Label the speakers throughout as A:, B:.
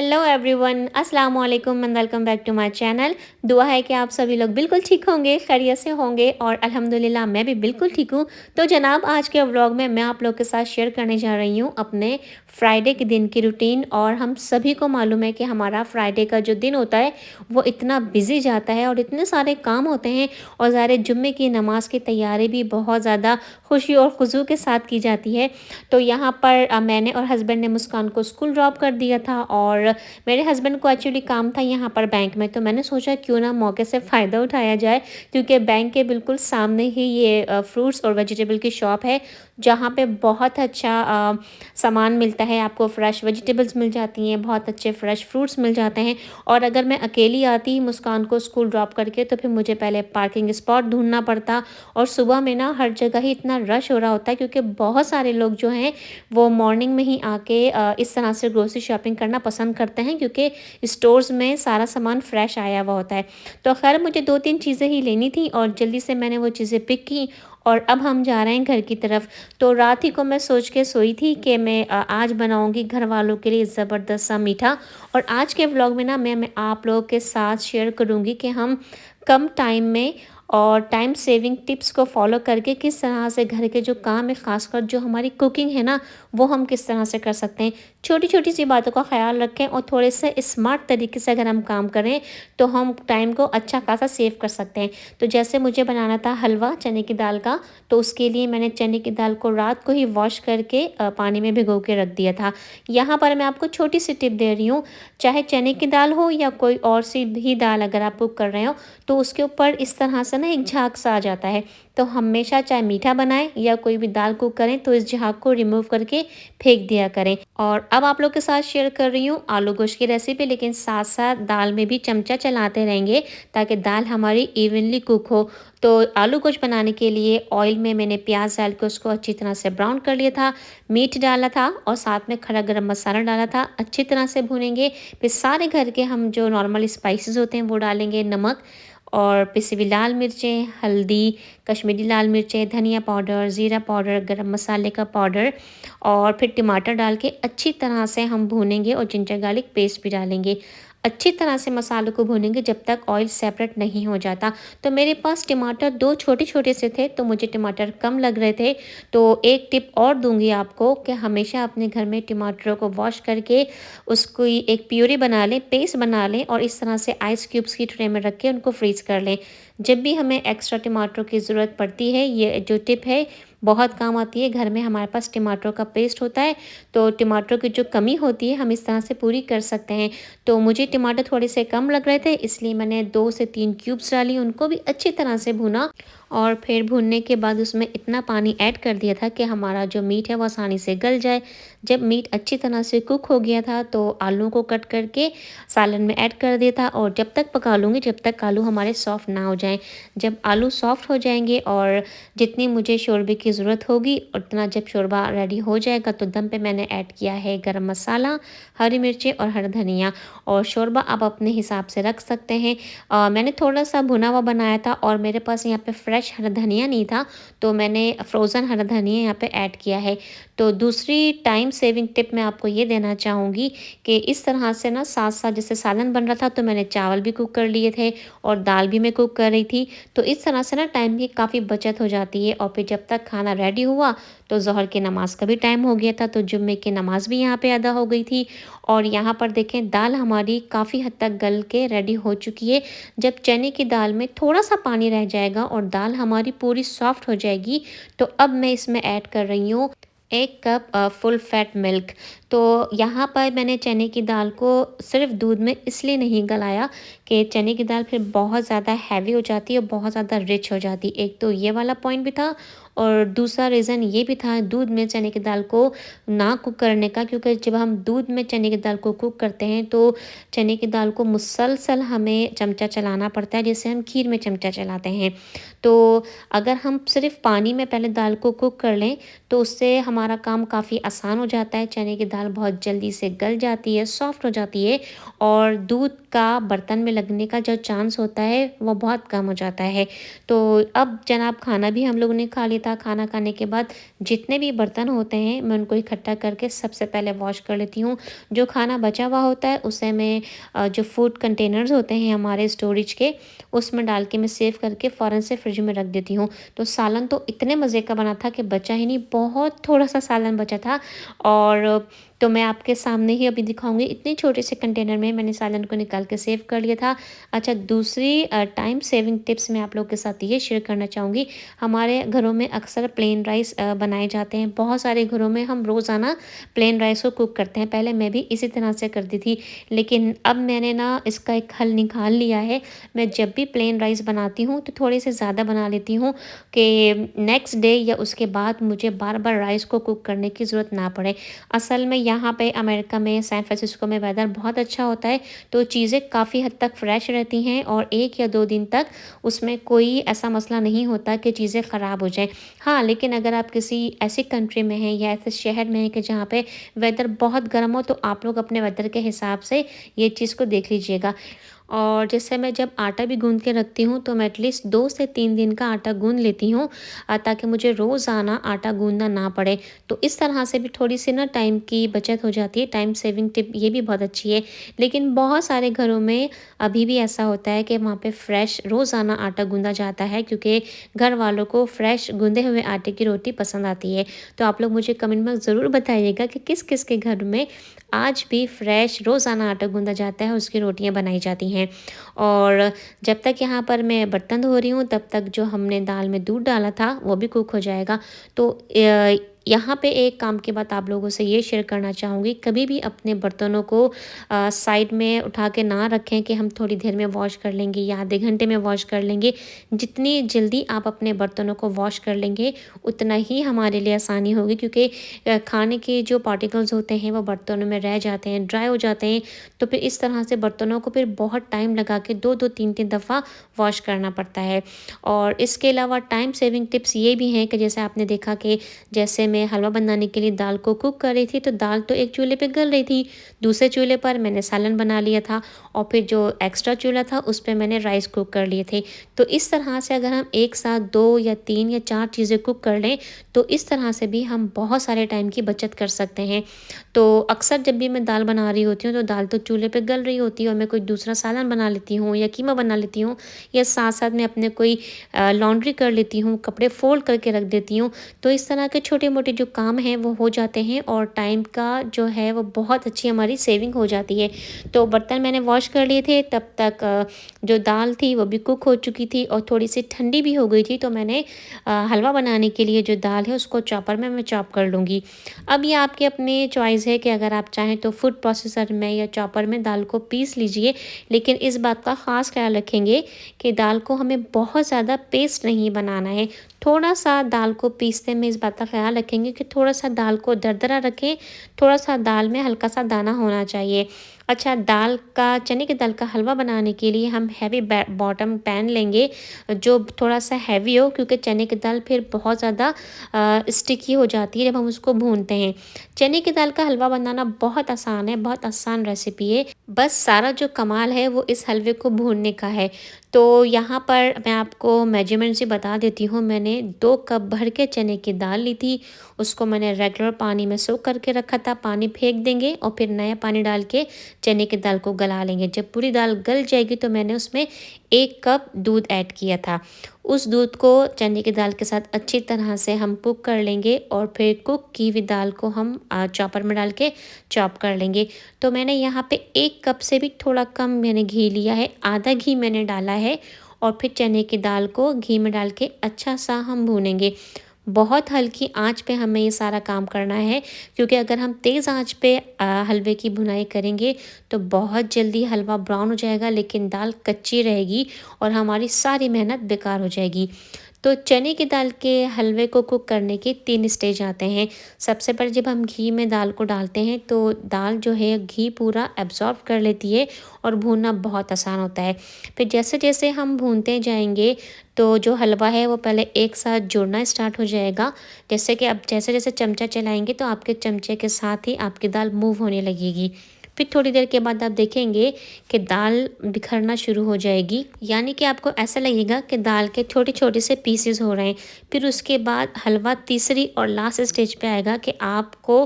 A: Hello everyone, अस्सलाम वालेकुम and welcome back to my channel. दुआ है कि आप सभी लोग बिल्कुल ठीक होंगे, खैरियत से होंगे और अल्हम्दुलिल्लाह मैं भी बिल्कुल ठीक हूँ। तो जनाब, आज के व्लॉग में मैं आप लोग के साथ शेयर करने जा रही हूँ अपने फ्राइडे के दिन की रूटीन। और हम सभी को मालूम है कि हमारा फ्राइडे का जो दिन होता है वो इतना बिजी जाता है और इतने सारे काम होते हैं, और ज़ाहिर जुम्मे की नमाज की तैयारी भी बहुत ज़्यादा खुशी और खुशू के साथ की जाती है। तो यहाँ पर मैंने और हस्बैंड ने मुस्कान को स्कूल ड्रॉप कर दिया था, और मेरे हस्बैंड को एक्चुअली काम था यहाँ पर बैंक में। तो मैंने सोचा क्यों ना मौके से फ़ायदा उठाया जाए, क्योंकि बैंक के बिल्कुल सामने ही ये फ्रूट्स और वेजिटेबल की शॉप है, जहाँ पे बहुत अच्छा सामान मिलता है। आपको फ़्रेश वेजिटेबल्स मिल जाती हैं, बहुत अच्छे फ़्रेश फ्रूट्स मिल जाते हैं। और अगर मैं अकेली आती मुस्कान को स्कूल ड्रॉप करके, तो फिर मुझे पहले पार्किंग स्पॉट ढूंढना पड़ता। और सुबह में ना हर जगह ही इतना रश हो रहा होता है, क्योंकि बहुत सारे लोग जो हैं वो मॉर्निंग में ही आके इस तरह से ग्रोसरी शॉपिंग करना पसंद करते हैं, क्योंकि स्टोर्स में सारा सामान फ्रेश आया हुआ होता है। तो खैर मुझे 2-3 चीज़ें ही लेनी थी और जल्दी से मैंने वो चीज़ें पिक की, और अब हम जा रहे हैं घर की तरफ। तो रात ही को मैं सोच के सोई थी कि मैं आज बनाऊंगी घर वालों के लिए ज़बरदस्त सा मीठा। और आज के व्लॉग में ना मैं आप लोगों के साथ शेयर करूंगी कि हम कम टाइम में और टाइम सेविंग टिप्स को फॉलो करके किस तरह से घर के जो काम है, ख़ासकर जो हमारी कुकिंग है ना, वो हम किस तरह से कर सकते हैं। छोटी छोटी सी बातों का ख्याल रखें और थोड़े से स्मार्ट तरीके से अगर हम काम करें तो हम टाइम को अच्छा खासा सेव कर सकते हैं। तो जैसे मुझे बनाना था हलवा चने की दाल का, तो उसके लिए मैंने चने की दाल को रात को ही वॉश करके पानी में भिगो के रख दिया था। यहाँ पर मैं आपको छोटी सी टिप दे रही हूँ, चाहे चने की दाल हो या कोई और सी भी दाल अगर आप कुक कर रहे हो, तो उसके ऊपर इस तरह से ना एक झाग सा आ जाता है। तो हमेशा चाहे मीठा बनाएं या कोई भी दाल कुक करें, तो इस झाग को रिमूव करके फेंक दिया करें। और अब आप लोग के साथ शेयर कर रही हूँ आलू गोश्त की रेसिपी, लेकिन साथ साथ दाल में भी चमचा चलाते रहेंगे ताकि दाल हमारी इवनली कुक हो। तो आलू गोश्त बनाने के लिए ऑयल में मैंने प्याज डाल के उसको अच्छी तरह से ब्राउन कर लिया था, मीट डाला था और साथ में खड़ा गरम मसाला डाला था। अच्छी तरह से भूनेंगे। फिर सारे घर के हम जो नॉर्मल स्पाइसेस होते हैं वो डालेंगे, नमक और पिसी हुई लाल मिर्चें, हल्दी, कश्मीरी लाल मिर्चें, धनिया पाउडर, ज़ीरा पाउडर, गरम मसाले का पाउडर, और फिर टमाटर डाल के अच्छी तरह से हम भूनेंगे और जिंजर गार्लिक पेस्ट भी डालेंगे। अच्छी तरह से मसालों को भूनेंगे जब तक ऑयल सेपरेट नहीं हो जाता। तो मेरे पास टमाटर 2 छोटे-छोटे से थे, तो मुझे टमाटर कम लग रहे थे। तो एक टिप और दूँगी आपको कि हमेशा अपने घर में टमाटरों को वॉश करके उसकी एक प्यूरी बना लें, पेस्ट बना लें, और इस तरह से आइस क्यूब्स की ट्रे में रख के उनको फ्रीज़ कर लें। जब भी हमें एक्स्ट्रा टमाटरों की ज़रूरत पड़ती है, ये जो टिप है बहुत काम आती है। घर में हमारे पास टमाटरों का पेस्ट होता है, तो टमाटरों की जो कमी होती है हम इस तरह से पूरी कर सकते हैं। तो मुझे टमाटर थोड़े से कम लग रहे थे, इसलिए मैंने 2 से 3 क्यूब्स डाली, उनको भी अच्छी तरह से भूना। और फिर भूनने के बाद उसमें इतना पानी ऐड कर दिया था कि हमारा जो मीट है वो आसानी से गल जाए। जब मीट अच्छी तरह से कुक हो गया था, तो आलू को कट करके सालन में ऐड कर दिया था, और जब तक पका लूँगी जब तक आलू हमारे सॉफ्ट ना हो जाएं। जब आलू सॉफ्ट हो जाएंगे और जितनी मुझे शोरबे की ज़रूरत होगी उतना जब शोरबा रेडी हो जाएगा, तो दम पे मैंने ऐड किया है गरम मसाला, हरी मिर्चें और हरा धनिया। और शोरबा आप अपने हिसाब से रख सकते हैं। मैंने थोड़ा सा भुना हुआ बनाया था और मेरे पास यहाँ पे फ्रेश हरा धनिया नहीं था, तो मैंने फ्रोज़न हरा धनिया यहाँ पे ऐड किया है। तो दूसरी टाइम सेविंग टिप मैं आपको ये देना चाहूँगी कि इस तरह से ना साथ साथ जैसे सालन बन रहा था, तो मैंने चावल भी कुक कर लिए थे और दाल भी मैं कुक कर रही थी। तो इस तरह से ना टाइम की काफ़ी बचत हो जाती है। और फिर जब तक खाना रेडी हुआ, तो ज़ोहर की नमाज़ का भी टाइम हो गया था, तो जुम्मे की नमाज़ भी यहाँ पे अदा हो गई थी। और यहाँ पर देखें दाल हमारी काफ़ी हद तक गल के रेडी हो चुकी है। जब चने की दाल में थोड़ा सा पानी रह जाएगा और दाल हमारी पूरी सॉफ्ट हो जाएगी, तो अब मैं इसमें ऐड कर रही हूँ 1 कप फुल फैट मिल्क। तो यहाँ पर मैंने चने की दाल को सिर्फ दूध में इसलिए नहीं गलाया कि चने की दाल फिर बहुत ज़्यादा हैवी हो जाती है और बहुत ज़्यादा रिच हो जाती है। एक तो ये वाला पॉइंट भी था, और दूसरा रीज़न ये भी था दूध में चने की दाल को ना कुक करने का, क्योंकि जब हम दूध में चने की दाल को कुक करते हैं तो चने की दाल को मुसलसल हमें चमचा चलाना पड़ता है, जैसे हम खीर में चमचा चलाते हैं। तो अगर हम सिर्फ पानी में पहले दाल को कुक कर लें, तो उससे हमारा काम काफ़ी आसान हो जाता है। चने की दाल बहुत जल्दी से गल जाती है, सॉफ्ट हो जाती है, और दूध का बर्तन में लगने का जो चांस होता है वो बहुत कम हो जाता है। तो अब जनाब खाना भी हम लोगों ने खा लिया था खाना खाने के बाद जितने भी बर्तन होते हैं मैं उनको इकट्ठा करके सबसे पहले वॉश कर लेती हूँ। जो खाना बचा हुआ होता है उसे मैं जो फूड कंटेनर्स होते हैं हमारे स्टोरेज के, उसमें डाल के मैं सेव करके फ़ौरन से फ्रिज में रख देती हूँ। तो सालन तो इतने मज़े का बना था कि बचा ही नहीं, बहुत थोड़ा-सा सालन बचा था। और तो मैं आपके सामने ही अभी दिखाऊँगी, इतने छोटे से कंटेनर में मैंने सालन को निकाल के सेव कर लिया था। अच्छा, दूसरी टाइम सेविंग टिप्स मैं आप लोगों के साथ ये शेयर करना चाहूँगी। हमारे घरों में अक्सर प्लेन राइस बनाए जाते हैं। बहुत सारे घरों में हम रोज़ाना प्लेन राइस को कुक करते हैं। पहले मैं भी इसी तरह से करती थी, लेकिन अब मैंने ना इसका एक हल निकाल लिया है। मैं जब भी प्लेन राइस बनाती हूँ तो थोड़े से ज़्यादा बना लेती हूँ कि नेक्स्ट डे या उसके बाद मुझे बार-बार राइस को कुक करने की ज़रूरत ना पड़े। असल में यहाँ पे अमेरिका में सैन फ्रांसिस्को में वेदर बहुत अच्छा होता है, तो चीज़ें काफ़ी हद तक फ्रेश रहती हैं और 1 या 2 दिन तक उसमें कोई ऐसा मसला नहीं होता कि चीज़ें ख़राब हो जाएँ। हाँ, लेकिन अगर आप किसी ऐसी कंट्री में हैं या ऐसे शहर में हैं कि जहाँ पे वेदर बहुत गर्म हो, तो आप लोग अपने वेदर के हिसाब से ये चीज़ को देख लीजिएगा। और जैसे मैं जब आटा भी गूँध के रखती हूँ तो मैं एटलीस्ट 2 से 3 दिन का आटा गूँध लेती हूँ, ताकि मुझे रोज़ाना आटा गूँधना ना पड़े। तो इस तरह से भी थोड़ी-सी ना टाइम की बचत हो जाती है, टाइम सेविंग टिप ये भी बहुत अच्छी है। लेकिन बहुत सारे घरों में अभी भी ऐसा होता है कि वहाँ पे फ्रेश रोज़ाना आटा गूँधा जाता है, क्योंकि घर वालों को फ्रेश गूँधे हुए आटे की रोटी पसंद आती है। तो आप लोग मुझे कमेंट में ज़रूर बताइएगा कि किस-किस के घर में आज भी फ्रेश रोज़ाना आटा गूँधा जाता है, उसकी रोटियाँ बनाई जाती हैं। और जब तक यहाँ पर मैं बर्तन धो रही हूँ तब तक जो हमने दाल में दूध डाला था वो भी कुक हो जाएगा। तो यहाँ पे एक काम की बात आप लोगों से ये शेयर करना चाहूँगी, कभी भी अपने बर्तनों को साइड में उठा के ना रखें कि हम थोड़ी देर में वॉश कर लेंगे या आधे घंटे में वॉश कर लेंगे। जितनी जल्दी आप अपने बर्तनों को वॉश कर लेंगे उतना ही हमारे लिए आसानी होगी, क्योंकि खाने के जो पार्टिकल्स होते हैं वो बर्तनों में रह जाते हैं, ड्राई हो जाते हैं। तो फिर इस तरह से बर्तनों को फिर बहुत टाइम लगा के 2-2 3-3 दफ़ा वॉश करना पड़ता है। और इसके अलावा टाइम सेविंग टिप्स ये भी हैं कि जैसे आपने देखा कि जैसे मैं हलवा बनाने के लिए दाल को कुक कर रही थी, तो दाल तो एक चूल्हे पे गल रही थी, दूसरे चूल्हे पर मैंने सालन बना लिया था और फिर जो एक्स्ट्रा चूल्हा था उस पे मैंने राइस कुक कर लिए थे। तो इस तरह से अगर हम एक साथ 2 या 3 या 4 चीज़ें कुक कर लें तो इस तरह से भी हम बहुत सारे टाइम की बचत कर सकते हैं। तो अक्सर जब भी मैं दाल बना रही होती हूँ तो दाल तो चूल्हे पे गल रही होती है और मैं कोई दूसरा सालन बना लेती हूँ या कीमा बना लेती हूँ, या साथ-साथ मैं अपने कोई लॉन्ड्री कर लेती हूँ, कपड़े फ़ोल्ड करके रख देती हूँ। तो इस तरह के छोटे-मोटे जो काम हैं वो हो जाते हैं और टाइम का जो है वो बहुत अच्छी हमारी सेविंग हो जाती है। तो बर्तन मैंने वॉश कर लिए थे, तब तक जो दाल थी वो भी कुक हो चुकी थी और थोड़ी-सी ठंडी भी हो गई थी, तो मैंने हलवा बनाने के लिए जो दाल है उसको चॉपर में मैं चॉप कर लूँगी। अब ये आपकी अपनी चॉइस है कि अगर आप चाहें तो फूड प्रोसेसर में या चॉपर में दाल को पीस लीजिए, लेकिन इस बात का ख़ास ख़्याल रखेंगे कि दाल को हमें बहुत ज़्यादा पेस्ट नहीं बनाना है। थोड़ा-सा दाल को पीसते में इस बात का ख़्याल रखेंगे कि थोड़ा-सा दाल को दरदरा रखें, थोड़ा-सा दाल में हल्का-सा दाना होना चाहिए। अच्छा, दाल का चने की दाल का हलवा बनाने के लिए हम हैवी बॉटम पैन लेंगे, जो थोड़ा-सा हैवी हो, क्योंकि चने की दाल फिर बहुत ज़्यादा स्टिकी हो जाती है जब हम उसको भूनते हैं। चने की दाल का हलवा बनाना बहुत आसान है, बहुत आसान रेसिपी है। बस सारा जो कमाल है वो इस हलवे को भूनने का है। तो यहाँ पर मैं आपको मेजरमेंट से बता देती हूँ। मैंने 2 कप भर के चने की दाल ली थी, उसको मैंने रेगुलर पानी में सोक करके रखा था। पानी फेंक देंगे और फिर नया पानी डाल के चने की दाल को गला लेंगे। जब पूरी दाल गल जाएगी तो मैंने उसमें 1 कप दूध ऐड किया था। उस दूध को चने की दाल के साथ अच्छी तरह से हम कुक कर लेंगे और फिर कुक की हुई दाल को हम चॉपर में डाल के चॉप कर लेंगे। तो मैंने यहाँ पे 1 कप से भी थोड़ा कम मैंने घी लिया है, आधा घी मैंने डाला है और फिर चने की दाल को घी में डाल के अच्छा सा हम भूनेंगे। बहुत हल्की आंच पे हमें ये सारा काम करना है, क्योंकि अगर हम तेज़ आंच पे हलवे की भुनाई करेंगे तो बहुत जल्दी हलवा ब्राउन हो जाएगा, लेकिन दाल कच्ची रहेगी और हमारी सारी मेहनत बेकार हो जाएगी। तो चने की दाल के हलवे को कुक करने के 3 स्टेज आते हैं। सबसे पहले जब हम घी में दाल को डालते हैं तो दाल जो है घी पूरा एब्ज़ॉर्ब कर लेती है और भूनना बहुत आसान होता है। फिर जैसे-जैसे हम भूनते जाएँगे तो जो हलवा है वो पहले एक साथ जुड़ना स्टार्ट हो जाएगा। जैसे कि अब जैसे-जैसे चमचा चलाएँगे तो आपके चमचे के साथ ही आपकी दाल मूव होने लगेगी। फिर थोड़ी देर के बाद आप देखेंगे कि दाल बिखरना शुरू हो जाएगी, यानी कि आपको ऐसा लगेगा कि दाल के छोटे-छोटे से पीसेस हो रहे हैं। फिर उसके बाद हलवा तीसरी और लास्ट स्टेज पे आएगा कि आपको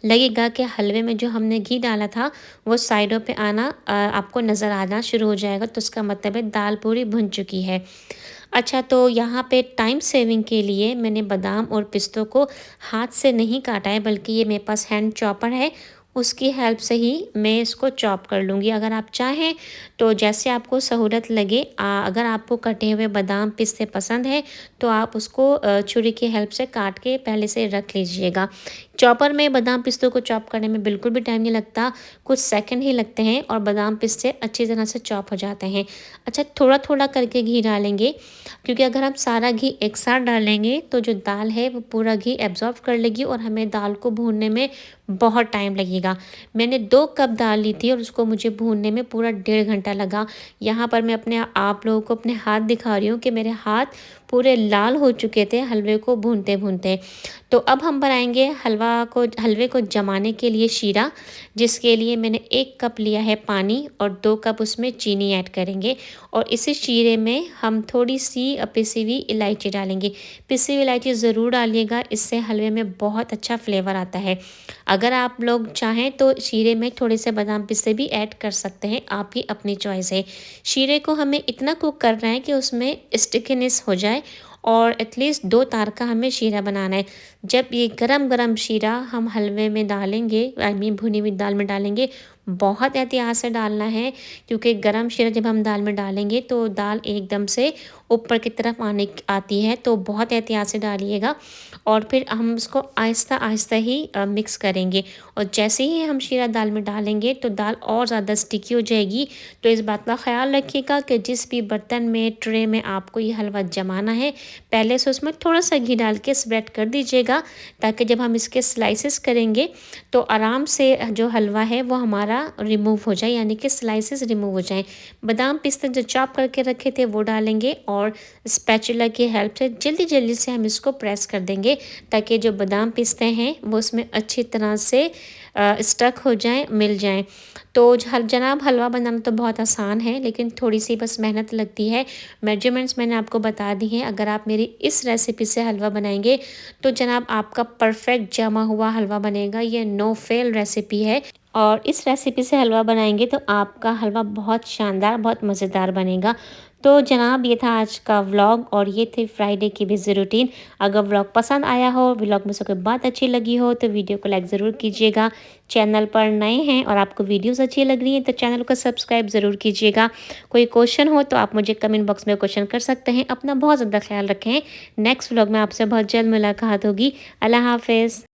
A: लगेगा कि हलवे में जो हमने घी डाला था वो साइडों पे आना आपको नज़र आना शुरू हो जाएगा, तो उसका मतलब है दाल पूरी भुन चुकी है। अच्छा, तो यहाँ पे टाइम सेविंग के लिए मैंने बादाम और पिस्तों को हाथ से नहीं काटा है, बल्कि ये मेरे पास हैंड चॉपर है, उसकी हेल्प से ही मैं इसको चॉप कर लूँगी। अगर आप चाहें तो जैसे आपको सहूलत लगे, अगर आपको कटे हुए बादाम पिस्ते पसंद है तो आप उसको छुरी की हेल्प से काट के पहले से रख लीजिएगा। चॉपर में बादाम पिस्तों को चॉप करने में बिल्कुल भी टाइम नहीं लगता, कुछ सेकंड ही लगते हैं और बादाम पिस्ते अच्छी तरह से चॉप हो जाते हैं। अच्छा, थोड़ा-थोड़ा करके घी डालेंगे, क्योंकि अगर हम सारा घी एक साथ डालेंगे तो जो दाल है वो पूरा घी एब्ज़ॉर्ब कर लेगी और हमें दाल को भूनने में बहुत टाइम लगेगा। मैंने 2 कप दाल ली थी और उसको मुझे भूनने में पूरा 1.5 घंटा लगा। यहाँ पर मैं अपने आप लोगों को अपने हाथ दिखा रही हूँ कि मेरे हाथ पूरे लाल हो चुके थे हलवे को भूनते-भूनते। तो अब हम बनाएँगे हलवे को जमाने के लिए शीरा, जिसके लिए मैंने 1 कप लिया है पानी और 2 कप उसमें चीनी ऐड करेंगे और इसी शीरे में हम थोड़ी-सी पिसी हुई इलायची डालेंगे। पिसी हुई इलायची ज़रूर डालिएगा, इससे हलवे में बहुत अच्छा फ्लेवर आता है। अगर आप लोग चाहें तो शीरे में थोड़े से बादाम पिस्ते भी ऐड कर सकते हैं, आपकी अपनी चॉइस है। शीरे को हमें इतना कुक करना है कि उसमें स्टिकीनेस हो जाए और एटलीस्ट 2 तार का हमें शीरा बनाना है। जब ये गरम-गरम शीरा हम हलवे में डालेंगे, आई मीन भुनी हुई दाल में डालेंगे, बहुत एहतियात से डालना है, क्योंकि गरम शीरा जब हम दाल में डालेंगे तो दाल एकदम से ऊपर की तरफ आती है, तो बहुत एहतियात से डालिएगा और फिर हम उसको आहिस्ता-आहिस्ता ही मिक्स करेंगे और जैसे ही हम शीरा दाल में डालेंगे तो दाल और ज़्यादा स्टिकी हो जाएगी। तो इस बात का ख़्याल रखिएगा कि जिस भी बर्तन में, ट्रे में आपको ये हलवा जमाना है, पहले से उसमें थोड़ा-सा घी डाल के स्प्रेड कर दीजिएगा, ताकि जब हम इसके स्लाइसेस करेंगे तो आराम से जो हलवा है वो हमारा रिमूव हो जाए, यानी कि स्लाइसेस रिमूव हो जाएँ। बादाम पिस्ते जो चॉप करके रखे थे वो डालेंगे और स्पैचुला की हेल्प से जल्दी-जल्दी से हम इसको प्रेस कर देंगे, ताकि जो बादाम पिस्ते हैं वो उसमें अच्छी तरह से स्टक हो जाएँ, मिल जाएँ। तो जनाब हलवा बनाना तो बहुत आसान है, लेकिन थोड़ी-सी बस मेहनत लगती है। मेजरमेंट्स मैंने आपको बता दी हैं। अगर आप मेरी इस रेसिपी से हलवा बनाएँगे तो जनाब आपका परफेक्ट जमा हुआ हलवा बनेगा। ये नो फेल रेसिपी है और इस रेसिपी से हलवा बनाएँगे तो आपका हलवा बहुत शानदार, बहुत मज़ेदार बनेगा। तो जनाब ये था आज का व्लॉग और ये थी फ्राइडे की बिज़ी रूटीन। अगर व्लॉग पसंद आया हो, व्लॉग में से कोई बात अच्छी लगी हो तो वीडियो को लाइक ज़रूर कीजिएगा। चैनल पर नए हैं और आपको वीडियोस अच्छी लग रही हैं तो चैनल को सब्सक्राइब ज़रूर कीजिएगा। कोई क्वेश्चन हो तो आप मुझे कमेंट बॉक्स में क्वेश्चन कर सकते हैं। अपना बहुत ज़्यादा ख्याल रखें। नेक्स्ट व्लॉग में आपसे बहुत जल्द मुलाकात होगी। अल्लाह हाफ़िज़।